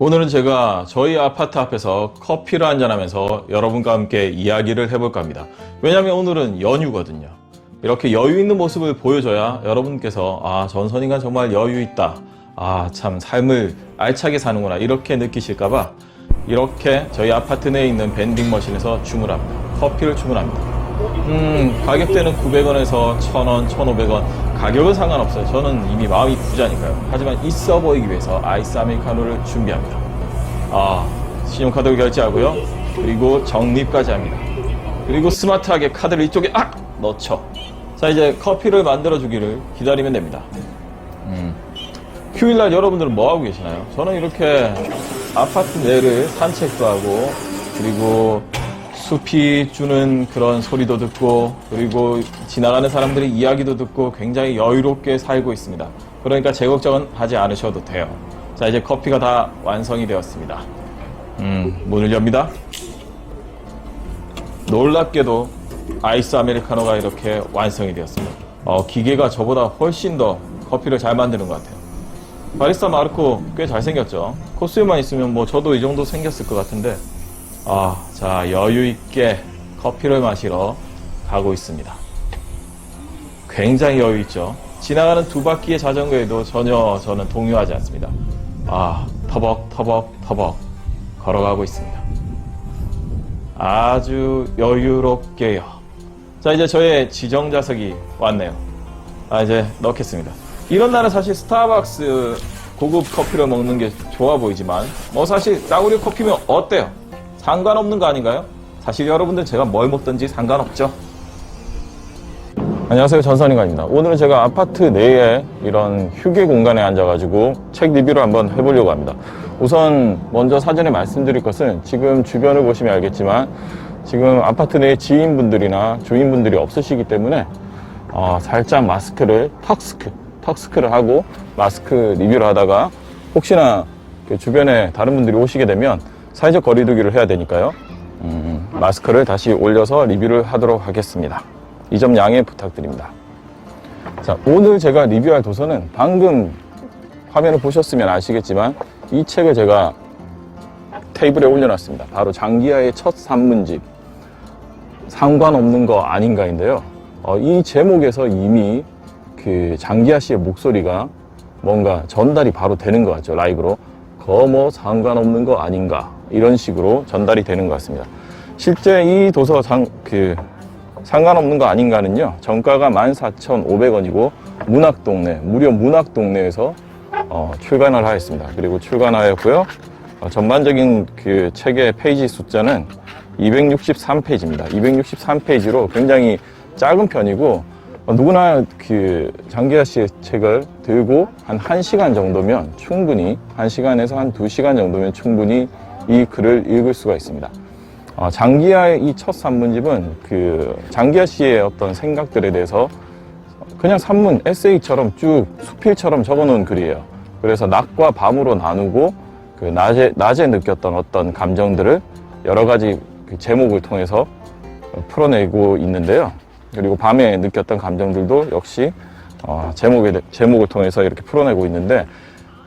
오늘은 제가 저희 아파트 앞에서 커피를 한잔하면서 여러분과 함께 이야기를 해볼까 합니다. 왜냐하면 오늘은 연휴거든요. 이렇게 여유 있는 모습을 보여줘야 여러분께서 전선이가 정말 여유 있다, 참 삶을 알차게 사는구나 이렇게 느끼실까봐 이렇게 저희 아파트 내에 있는 밴딩 머신에서 주문합니다. 커피를 주문합니다. 가격대는 900원에서 1000원, 1500원. 가격은 상관없어요. 저는 이미 마음이 부자니까요. 하지만 있어 보이기 위해서 아이스 아메리카노를 준비합니다. 신용카드로 결제하고요. 그리고 적립까지 합니다. 그리고 스마트하게 카드를 이쪽에 넣죠. 자, 이제 커피를 만들어주기를 기다리면 됩니다. 휴일날 여러분들은 뭐하고 계시나요? 저는 이렇게 아파트 내를 산책도 하고, 그리고 숲이 주는 그런 소리도 듣고, 그리고 지나가는 사람들의 이야기도 듣고 굉장히 여유롭게 살고 있습니다. 그러니까 제 걱정은 하지 않으셔도 돼요. 자, 이제 커피가 다 완성이 되었습니다. 문을 엽니다. 놀랍게도 아이스 아메리카노가 이렇게 완성이 되었습니다. 기계가 저보다 훨씬 더 커피를 잘 만드는 것 같아요. 바리스타 마르코 꽤 잘생겼죠? 코스염만 있으면 뭐 저도 이 정도 생겼을 것 같은데, 자, 여유있게 커피를 마시러 가고 있습니다. 굉장히 여유있죠? 지나가는 두 바퀴의 자전거에도 전혀 저는 동요하지 않습니다. 터벅터벅터벅 걸어가고 있습니다. 아주 여유롭게요. 자, 이제 저의 지정좌석이 왔네요. 이제 넣겠습니다. 이런 날은 사실 스타벅스 고급 커피를 먹는 게 좋아 보이지만, 사실 싸구려 커피면 어때요? 상관없는 거 아닌가요? 사실 여러분들 제가 뭘 먹든지 상관없죠. 안녕하세요, 전선인가입니다. 오늘은 제가 아파트 내에 이런 휴게 공간에 앉아가지고 책 리뷰를 한번 해보려고 합니다. 우선 먼저 사전에 말씀드릴 것은, 지금 주변을 보시면 알겠지만 지금 아파트 내에 지인분들이나 주인분들이 없으시기 때문에 살짝 마스크를 턱스크를 하고 마스크 리뷰를 하다가 혹시나 주변에 다른 분들이 오시게 되면 사회적 거리두기를 해야 되니까요. 마스크를 다시 올려서 리뷰를 하도록 하겠습니다. 이 점 양해 부탁드립니다. 자, 오늘 제가 리뷰할 도서는 방금 화면을 보셨으면 아시겠지만 이 책을 제가 테이블에 올려놨습니다. 바로 장기하의 첫 산문집, 상관없는 거 아닌가인데요. 이 제목에서 이미 그 장기하 씨의 목소리가 뭔가 전달이 바로 되는 것 같죠. 라이브로. 뭐 상관없는 거 아닌가, 이런 식으로 전달이 되는 것 같습니다. 실제 이 도서 상관없는 거 아닌가는요, 정가가 14,500원이고 무료 문학동네에서 출간을 하였습니다. 그리고 출간하였고요. 전반적인 그 책의 페이지 숫자는 263페이지입니다. 263페이지로 굉장히 작은 편이고, 누구나 그 장기하 씨의 책을 들고 한 1시간 정도면 충분히, 1시간에서 한 2시간 정도면 충분히 이 글을 읽을 수가 있습니다. 장기하의 이 첫 산문집은 그 장기하 씨의 어떤 생각들에 대해서 그냥 산문, 에세이처럼 쭉 수필처럼 적어 놓은 글이에요. 그래서 낮과 밤으로 나누고 그 낮에 느꼈던 어떤 감정들을 여러 가지 그 제목을 통해서 풀어내고 있는데요. 그리고 밤에 느꼈던 감정들도 역시 제목을 통해서 이렇게 풀어내고 있는데,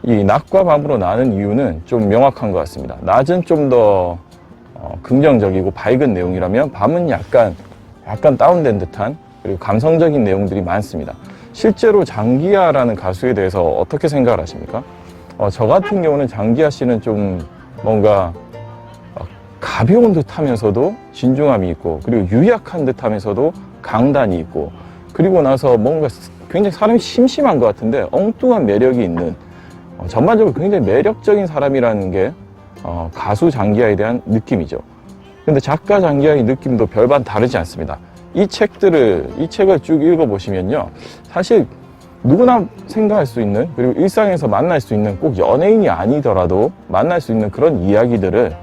이 낮과 밤으로 나눈 이유는 좀 명확한 것 같습니다. 낮은 좀 더 긍정적이고 밝은 내용이라면, 밤은 약간 다운된 듯한, 그리고 감성적인 내용들이 많습니다. 실제로 장기하라는 가수에 대해서 어떻게 생각을 하십니까? 저 같은 경우는 장기하 씨는 좀 뭔가 가벼운 듯 하면서도 진중함이 있고, 그리고 유약한 듯 하면서도 강단이 있고, 그리고 나서 뭔가 굉장히 사람이 심심한 것 같은데 엉뚱한 매력이 있는, 전반적으로 굉장히 매력적인 사람이라는 게 가수 장기하에 대한 느낌이죠. 근데 작가 장기하의 느낌도 별반 다르지 않습니다. 이 책을 쭉 읽어보시면요, 사실 누구나 생각할 수 있는, 그리고 일상에서 만날 수 있는, 꼭 연예인이 아니더라도 만날 수 있는 그런 이야기들을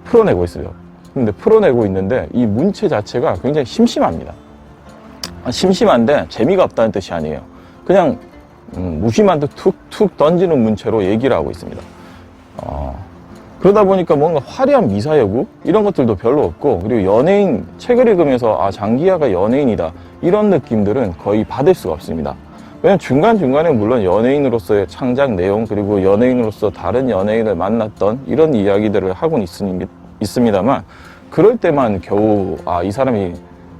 풀어내고 있어요. 근데 풀어내고 있는데 이 문체 자체가 굉장히 심심합니다. 심심한데 재미가 없다는 뜻이 아니에요. 그냥 무심한 듯 툭툭 던지는 문체로 얘기를 하고 있습니다. 그러다 보니까 뭔가 화려한 미사여구 이런 것들도 별로 없고, 그리고 책을 읽으면서 장기하가 연예인이다 이런 느낌들은 거의 받을 수가 없습니다. 왜냐면 중간중간에 물론 연예인으로서의 창작 내용, 그리고 연예인으로서 다른 연예인을 만났던 이런 이야기들을 하고는 있습니다만, 그럴 때만 겨우 이 사람이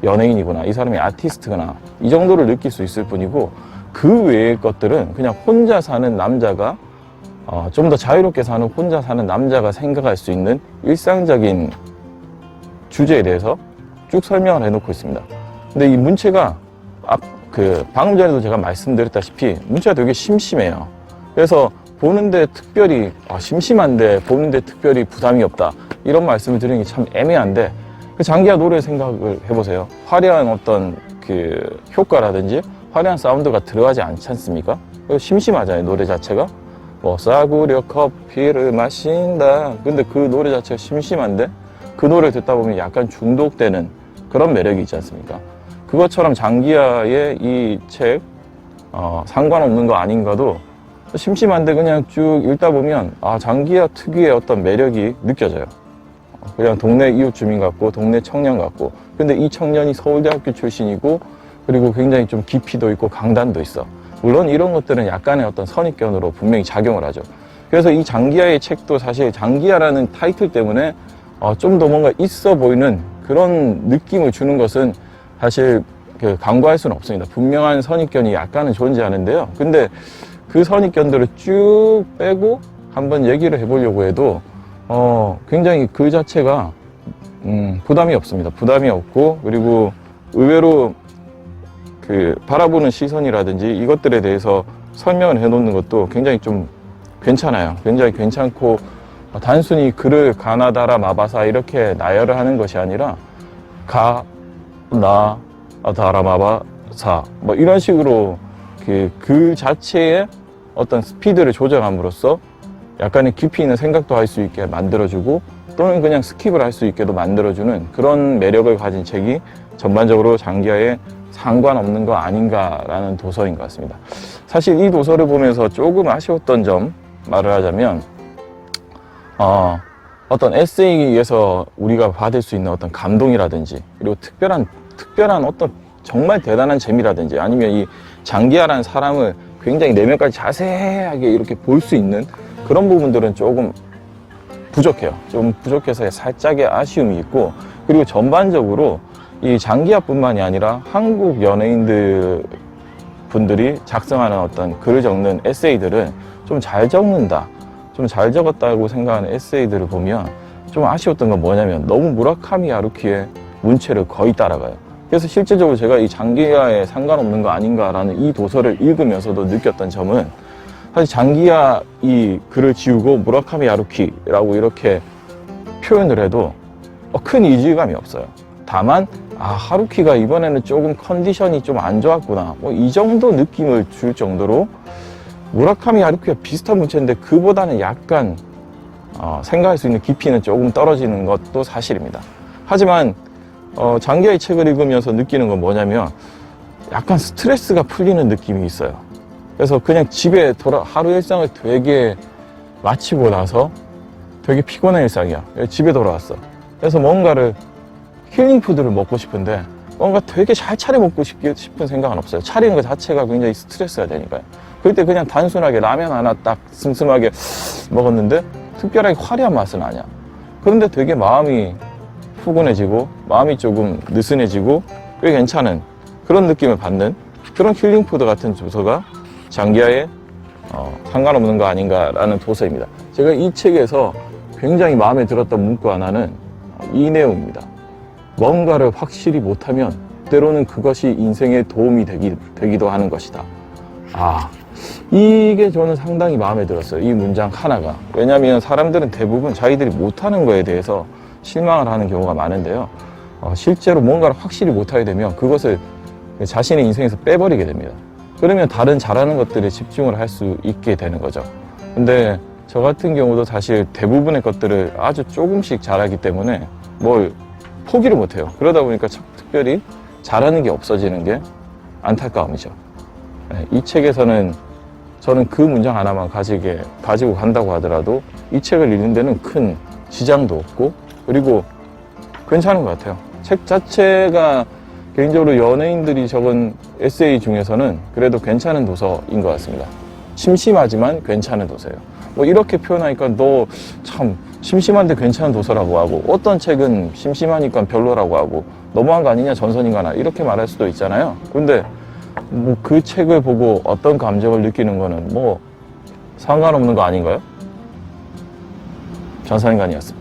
연예인이구나, 이 사람이 아티스트구나, 이 정도를 느낄 수 있을 뿐이고, 그 외의 것들은 그냥 혼자 사는 남자가 좀 더 자유롭게 사는 혼자 사는 남자가 생각할 수 있는 일상적인 주제에 대해서 쭉 설명을 해놓고 있습니다. 근데 이 문체가 방금 전에도 제가 말씀드렸다시피 문체가 되게 심심해요. 그래서 보는데 특별히 심심한데 보는데 특별히 부담이 없다, 이런 말씀을 드리는 게 참 애매한데, 그 장기하 노래 생각을 해보세요. 화려한 어떤 그 효과라든지 화려한 사운드가 들어가지 않지 않습니까? 심심하잖아요, 노래 자체가. 뭐 싸구려 커피를 마신다, 근데 그 노래 자체가 심심한데 그 노래 듣다 보면 약간 중독되는 그런 매력이 있지 않습니까? 그것처럼 장기하의 이 책 상관없는 거 아닌가도 심심한데 그냥 쭉 읽다 보면 장기하 특유의 어떤 매력이 느껴져요. 그냥 동네 이웃 주민 같고 동네 청년 같고, 근데 이 청년이 서울대학교 출신이고 그리고 굉장히 좀 깊이도 있고 강단도 있어. 물론 이런 것들은 약간의 어떤 선입견으로 분명히 작용을 하죠. 그래서 이 장기하의 책도 사실 장기하라는 타이틀 때문에 좀 더 뭔가 있어 보이는 그런 느낌을 주는 것은 사실 간과할 수는 없습니다. 분명한 선입견이 약간은 존재하는데요. 근데 그 선입견들을 쭉 빼고 한번 얘기를 해보려고 해도 굉장히 그 자체가 부담이 없습니다. 부담이 없고, 그리고 의외로 그 바라보는 시선이라든지 이것들에 대해서 설명을 해놓는 것도 굉장히 좀 괜찮아요. 굉장히 괜찮고, 단순히 글을 가나다라 마바사 이렇게 나열을 하는 것이 아니라 다라 마바사 뭐 이런 식으로 그 자체의 어떤 스피드를 조정함으로써 약간의 깊이 있는 생각도 할 수 있게 만들어주고, 또는 그냥 스킵을 할 수 있게도 만들어주는 그런 매력을 가진 책이 전반적으로 장기하의 상관없는 거 아닌가라는 도서인 것 같습니다. 사실 이 도서를 보면서 조금 아쉬웠던 점 말을 하자면, 어떤 에세이에서 우리가 받을 수 있는 어떤 감동이라든지, 그리고 특별한 어떤 정말 대단한 재미라든지, 아니면 이 장기하라는 사람을 굉장히 내면까지 자세하게 이렇게 볼 수 있는 그런 부분들은 조금 부족해요. 좀 부족해서 살짝의 아쉬움이 있고, 그리고 전반적으로 이 장기하뿐만이 아니라 한국 연예인들 분들이 작성하는 어떤 글을 적는 에세이들은 좀 잘 적는다, 좀 잘 적었다고 생각하는 에세이들을 보면 좀 아쉬웠던 건 뭐냐면, 너무 무라카미 하루키의 문체를 거의 따라가요. 그래서 실제적으로 제가 이 장기하에 상관없는 거 아닌가라는 이 도서를 읽으면서도 느꼈던 점은, 사실 장기하 이 글을 지우고 무라카미 하루키라고 이렇게 표현을 해도 큰 이질감이 없어요. 다만 하루키가 이번에는 조금 컨디션이 좀 안 좋았구나, 뭐 이 정도 느낌을 줄 정도로 무라카미 하루키가 비슷한 문체인데 그보다는 약간 생각할 수 있는 깊이는 조금 떨어지는 것도 사실입니다. 하지만 장기하의 책을 읽으면서 느끼는 건 뭐냐면, 약간 스트레스가 풀리는 느낌이 있어요. 그래서 그냥 집에 하루 일상을 되게 마치고 나서 되게 피곤한 일상이야. 집에 돌아왔어. 그래서 뭔가를 힐링푸드를 먹고 싶은데 뭔가 되게 잘 차려 먹고 싶은 생각은 없어요. 차리는 것 자체가 굉장히 스트레스가 되니까요. 그럴 때 그냥 단순하게 라면 하나 딱 슴슴하게 먹었는데 특별하게 화려한 맛은 아니야. 그런데 되게 마음이 푸근해지고 마음이 조금 느슨해지고 꽤 괜찮은 그런 느낌을 받는 그런 힐링푸드 같은 도서가 장기하의 상관없는 거 아닌가라는 도서입니다. 제가 이 책에서 굉장히 마음에 들었던 문구 하나는 이 내용입니다. 뭔가를 확실히 못하면 때로는 그것이 인생에 도움이 되기도 하는 것이다. 이게 저는 상당히 마음에 들었어요. 이 문장 하나가. 왜냐하면 사람들은 대부분 자기들이 못하는 거에 대해서 실망을 하는 경우가 많은데요. 실제로 뭔가를 확실히 못하게 되면 그것을 자신의 인생에서 빼버리게 됩니다. 그러면 다른 잘하는 것들에 집중을 할 수 있게 되는 거죠. 근데 저 같은 경우도 사실 대부분의 것들을 아주 조금씩 잘하기 때문에 뭘 포기를 못해요. 그러다 보니까 특별히 잘하는 게 없어지는 게 안타까움이죠. 이 책에서는 저는 그 문장 하나만 가지고 간다고 하더라도 이 책을 읽는 데는 큰 지장도 없고, 그리고 괜찮은 것 같아요. 책 자체가 개인적으로 연예인들이 적은 에세이 중에서는 그래도 괜찮은 도서인 것 같습니다. 심심하지만 괜찮은 도서예요. 뭐 이렇게 표현하니까 너 참 심심한데 괜찮은 도서라고 하고, 어떤 책은 심심하니까 별로라고 하고, 너무한 거 아니냐, 전선인가나 이렇게 말할 수도 있잖아요. 근데 뭐 그 책을 보고 어떤 감정을 느끼는 거는 뭐 상관없는 거 아닌가요? 전선인간이었습니다.